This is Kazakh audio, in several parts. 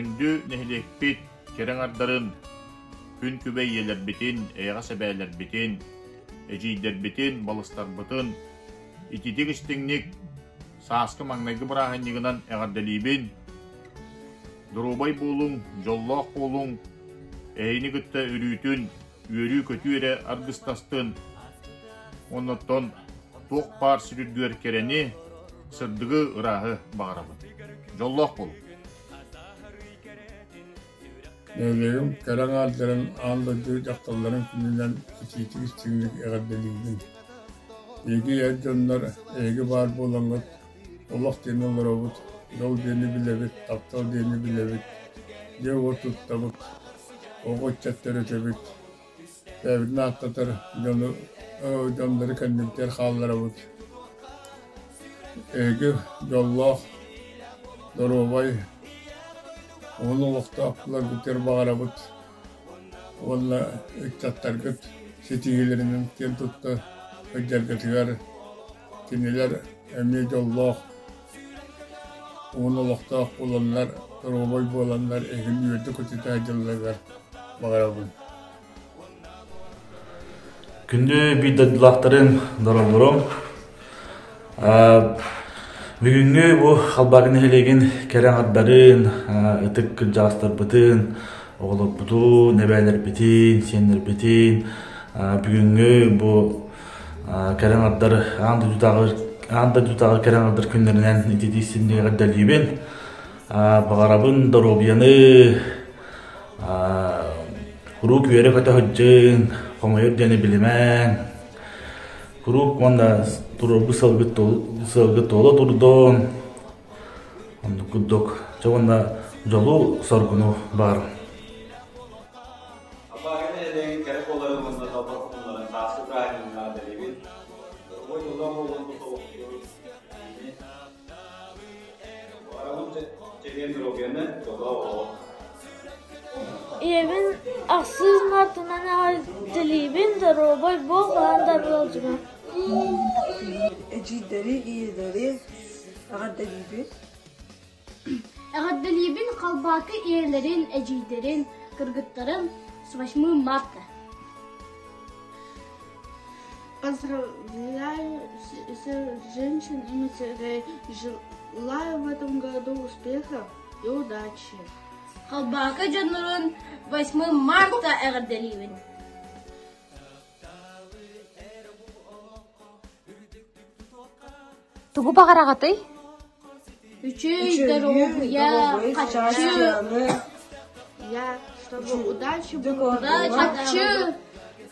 Күндү нехлекпит кереңардарын күн күбейелер битин, эйға себәйлер битин, эжейдер битин, балыстар бытын, ититик истиңник сааскы маңнайгы бырағаннигынан эғардалибин, дұрубай болуң, жоллоқ болуң, эйни күтті үрүтін, үрі көтü ере аргыстастын, оннаттон тоқ пар сүрүргөр керени сырдығы ырағы бағарабын. Жоллоқ болуң. Neylerim, karangalların ağırlığı jaktalların gününden ititik istinlik eğerdeliğinin. Egi yerdönler, egi var bolanlar, Allah deni olur avut, yol deni bilebit, taptal deni bilebit, yevo tuttabıt, oğut çatları tebit, evine atlatır, canları kendimler xallar avut. Egi yollah, dorobay, onu vakti akıllar güter bağırabıt. Valla iktatlar güt. Setiyelerinin ken tuttu. Öcel gütüger. Kiniler emniyet Allah. Onu vakti akılanlar, robay bolanlar, egin yurdu kötü tacıllar bağırabıt. Күндү bir dadılaqtırın darabırım. Бүгүнгү бу халбагын хелеген керең адбарын, ытык жастар бытын, оголоп буту, небелер битин, сенер битин. Бүгүнгү бу керең аддар анда дутагы керең аддар күннөрүнөн итетисинде гаддалибин. Багарабын доробияны курук вере ката ходжын, комойор дене билемен. Курук манда туру сылгыт тола турдон. Онду куддок. Жогонда жолу соргуну бар. Абагын элеген керек оларымызды табакунларын тасы брайнинга делебин. Ой улам болгон толукту. Барабын чеген дробияны жоло. Evin aksız martınan ağaçlıyım da robot bol falan da yolcuma. Ecidleri, iyileri, ağaçlıyım. Ağaçlıyım kalbaki iyilerin, ecidlerin, kırgıtların savaşmı martı. Поздравляю всех женщин и матерей. Желаю в этом году успехов и удачи. Kalbaki canların 8 Mart'ta ağaçlıyım. Тугу багарагатый? Üçü здоровья, хочу. Я, чтобы удачи Хочу.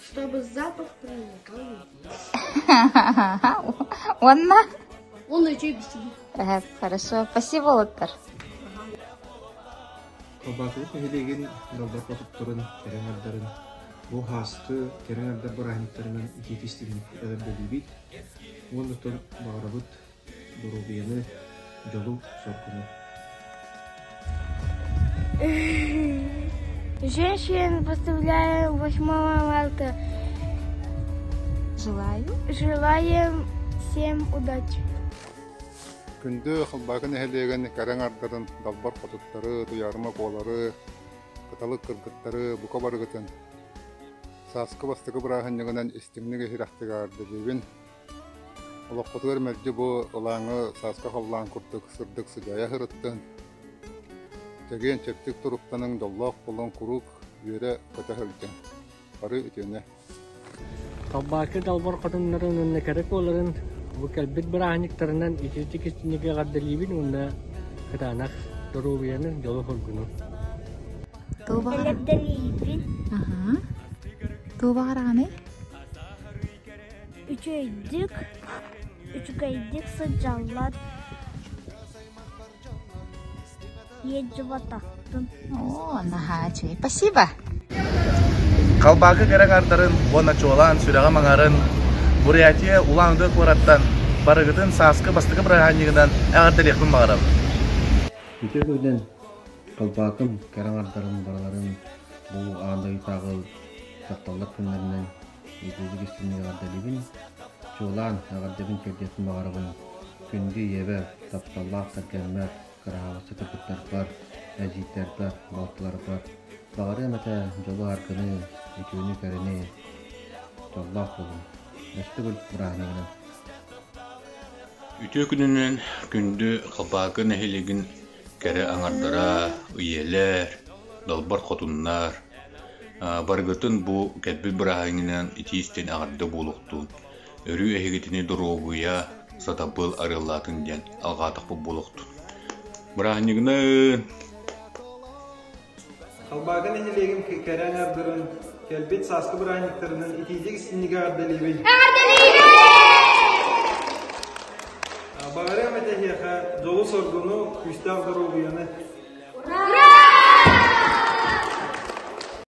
чтобы запах проникал. Онна? Он üçü bisiklet. Хорошо. Спасибо, Лоттар. Kalbakılık ehligen dalda patutturun, kerenardарын, bu hastı kerenardar burahinitlerinden iki istilini edebdelibit, ondan bağırabıt, durubiyeni, jolu sorkunu. Женщин поздравляем 8 марта. Желаем всем удачи. Күндү халбакын эхелеген караңардарын далбар катыттары, туярма колары, каталык кыргыттары, бука баргытын. Саскы бастыгы бырахыннығынан истимниге хирахтыгарды дебин. Олоққотугар мәрді бу олаңы саска халлан куртык сырдык сыгая хырыттын. Теген чектик туруктанын доллақ болон курук үйері көті хөлден. Бары үтене. Халбакы далбар катыннарын önüne kerek olарын bu kelbet bıraktıklarından içerik içindeki gaddelibin onda kadanak dorubiyanın yolu holgunu. Gaddelibin. Aha. Tuğba garagani? Üçüydük sıcallar. Yedi bataktım. О, нахачи. Спасибо. Kalbakı kerengardарын, bona çoğulan, sürağa mağarın, Бурятия улаңды қораттан, барығытын сасқы бастықы бірағанегінен әғардар еқін мағарам. Бүтер көйден қалбақым, кереңардарын бараларын, бұл ағандай тағыл, сақталар күнлерінен, етезік істеміне ағардаребін, çoğulan ағардебін кердетін мағарабын, күнді ебе, тапталлақ, тәргермер, қырағасы кіргіттар бар, әжиттер балтылар бар. Бағары мәтә жолу арқыны, екеуіні кәріне, жоллақ болу. Өсті бұл бұрағынығынан. Үтө күнінен күнді қалпақы нәхелеген кәрі аңардара, үйелер, далбар қотынлар, барғытын бұ кәтбіл бұрағынынан итистен ағарды болуқтun. Өрі әйгетіне дұробуя сатабыл арылатын ден алғатық бұл болуқтun. Бұрағынығынан Қалбағын әнелегім кәрі аңардырын кәлбет сасқы бұрағынықтарының итейдегі сінеге ардалейбін. Bağırı metehiyaka dolu sorduğunu üstad duruğu yanı